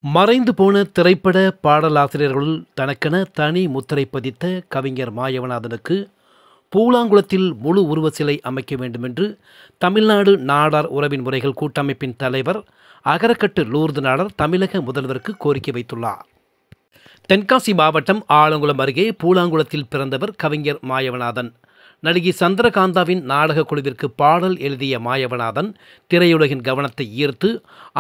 மறைந்து போன திரைப்பட பாடலாசிரியர்களுள் தனக்கென தனி முத்திரை பதித்த கவிஞர் மாயவநாதனுக்கு பூலாங்குளத்தில் முழு உருவ சிலை அமைக்க வேண்டுமென்று தமிழ்நாடு நாடார் உறவின் முறைகள் கூட்டமைப்பின் தலைவர் அகரக்கட்டு லூர்து நாடார் தமிழக முதல்வருக்கு கோரிக்கை வைத்துள்ளார். தென்காசி மாவட்டம் ஆலங்குளம் அருகே பூலாங்குளத்தில் பிறந்தவர் கவிஞர் மாயவநாதன். நடிகை சந்திரகாந்தாவின் நாடக குழுவிற்கு பாடல் எழுதிய மாயவநாதன் திரையுலகின் கவனத்தை ஈர்த்து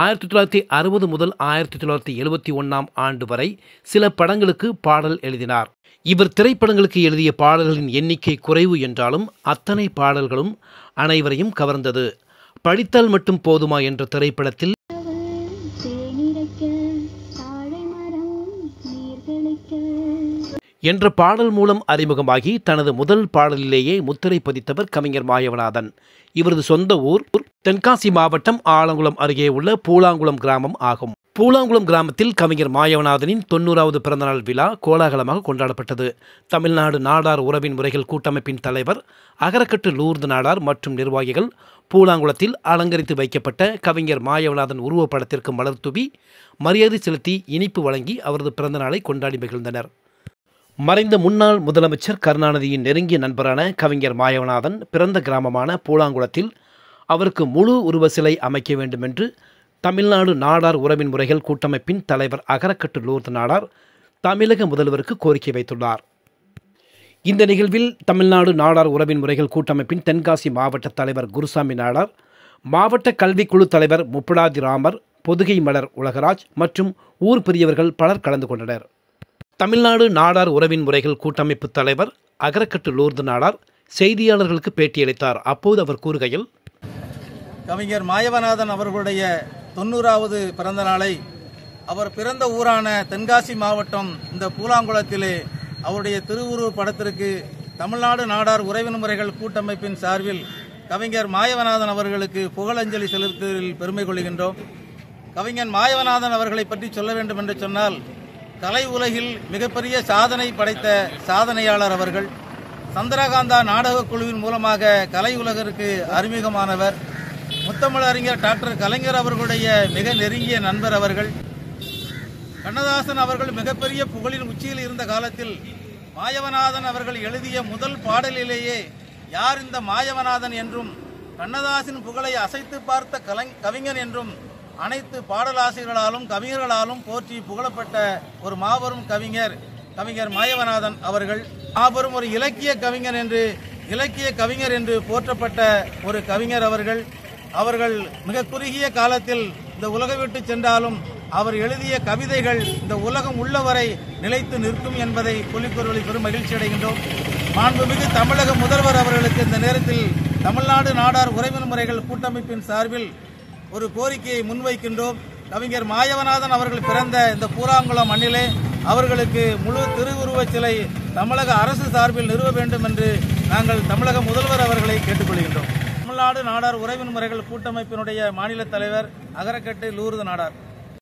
1960 முதல் 1971 ஆண்டு வரை சில படங்களுக்கு பாடல் எழுதினார். இவர் திரைப்படங்களுக்கு எழுதிய பாடல்களின் எண்ணிக்கை குறைவு என்றாலும் அத்தனை பாடல்களும் அனைவரையும் கவர்ந்தது. படித்தால் மட்டும் போதுமா என்ற திரைப்படத்தில் என்ற பாடல் மூலம் அறிமுகமாகி தனது முதல் பாடலிலேயே முத்திரை பதித்தவர் கவிஞர் மாயவநாதன். இவரது சொந்த ஊர் தென்காசி மாவட்டம் ஆலங்குளம் அருகே உள்ள பூலாங்குளம் கிராமம் ஆகும். பூலாங்குளம் கிராமத்தில் கவிஞர் மாயவநாதனின் 90வது பிறந்தநாள் விழா கோலாகலமாக கொண்டாடப்பட்டது. தமிழ்நாடு நாடார் உறவின் முறைகள் கூட்டமைப்பின் தலைவர் அகரக்கட்டு லூர்து நாடார் மற்றும் நிர்வாகிகள் பூலாங்குளத்தில் அலங்கரித்து வைக்கப்பட்ட கவிஞர் மாயவநாதன் உருவப்படத்திற்கு மலர் தூவி மரியாதை செலுத்தி இனிப்பு வழங்கி அவரது பிறந்தநாளை கொண்டாடி மகிழ்ந்தனர். மறைந்த முன்னாள் முதலமைச்சர் கருணாநிதியின் நெருங்கிய நண்பரான கவிஞர் மாயவநாதன் பிறந்த கிராமமான பூலாங்குளத்தில் அவருக்கு முழு உருவ சிலை அமைக்க வேண்டும் என்று தமிழ்நாடு நாடார் உறவின் முறைகள் கூட்டமைப்பின் தலைவர் அகரக்கட்டு லூர்து நாடார் தமிழக முதல்வருக்கு கோரிக்கை வைத்துள்ளார். இந்த நிகழ்வில் தமிழ்நாடு நாடார் உறவின் முறைகள் கூட்டமைப்பின் தென்காசி மாவட்ட தலைவர் குருசாமி நாடார், மாவட்ட கல்விக்குழு தலைவர் முப்படாதி ராமர், பொதுகை மலர் உலகராஜ் மற்றும் ஊர் பெரியவர்கள் பலர் கலந்து கொண்டனர். தமிழ்நாடு நாடார் உறவின் முறைகள் கூட்டமைப்பு தலைவர் அகரக்கட்டு லூர்து நாடார் செய்தியாளர்களுக்கு பேட்டியளித்தார். அப்போது அவர் கூறுகையில், கவிஞர் மாயவநாதன் அவர்களுடைய 90வது பிறந்த நாளை அவர் பிறந்த ஊரான தென்காசி மாவட்டம் இந்த பூலாங்குளத்திலே அவருடைய திருவுருவ படத்திற்கு தமிழ்நாடு நாடார் உறவின் முறைகள் கூட்டமைப்பின் சார்பில் கவிஞர் மாயவநாதன் அவர்களுக்கு புகழஞ்சலி செலுத்துவதில் பெருமை கொள்கின்றோம். கவிஞர் மாயவநாதன் அவர்களை பற்றி சொல்ல வேண்டும் என்று சொன்னால், கலை உலகில் மிகப்பெரிய சாதனை படைத்த சாதனையாளர் அவர்கள். சந்திரகாந்தா நாடக குழுவின் மூலமாக கலை உலகிற்கு அறிமுகமானவர். முத்தமிழறிஞர் டாக்டர் கலைஞர் அவர்களுடைய மிக நெருங்கிய நண்பர் அவர்கள். கண்ணதாசன் அவர்கள் மிகப்பெரிய புகழின் உச்சியில் இருந்த காலத்தில் மாயவநாதன் அவர்கள் எழுதிய முதல் பாடலிலேயே யார் இந்த மாயவநாதன் என்றும் கண்ணதாசன் புகழை அசைத்து பார்த்த கவிஞன் என்றும் அனைத்து பாடலாசிரியர்களாலும் கவிஞர்களாலும் போற்றி புகழப்பட்ட ஒரு மாபெரும் கவிஞர் மாயவநாதன் அவர்கள். மாபெரும் ஒரு இலக்கிய கவிஞர் என்று போற்றப்பட்ட ஒரு கவிஞர் அவர்கள் மிக குறுகிய காலத்தில் இந்த உலகை விட்டு சென்றாலும் அவர் எழுதிய கவிதைகள் இந்த உலகம் உள்ளவரை நிலைத்து நிற்கும் என்பதை சொல்லிக்கொள்வதில் பெரும் மகிழ்ச்சி அடைகின்றோம். மாண்புமிகு தமிழக முதல்வர் அவர்களுக்கு இந்த நேரத்தில் தமிழ்நாடு நாடார் உறவின் முறைகள் கூட்டமைப்பின் சார்பில் ஒரு கோரிக்கையை முன்வைக்கின்றோம். கவிஞர் மாயவநாதன் அவர்கள் பிறந்த இந்த பூலாங்குளம் மண்ணிலே அவர்களுக்கு முழு திருவுருவச் சிலை தமிழக அரசு சார்பில் நிறுவ வேண்டும் என்று நாங்கள் தமிழக முதல்வர் அவர்களை கேட்டுக்கொள்கின்றோம். தமிழ்நாடு நாடார் உறவின் முறைகள் கூட்டமைப்பினுடைய மாநில தலைவர் அகரக்கட்டு லூர்து நாடார்.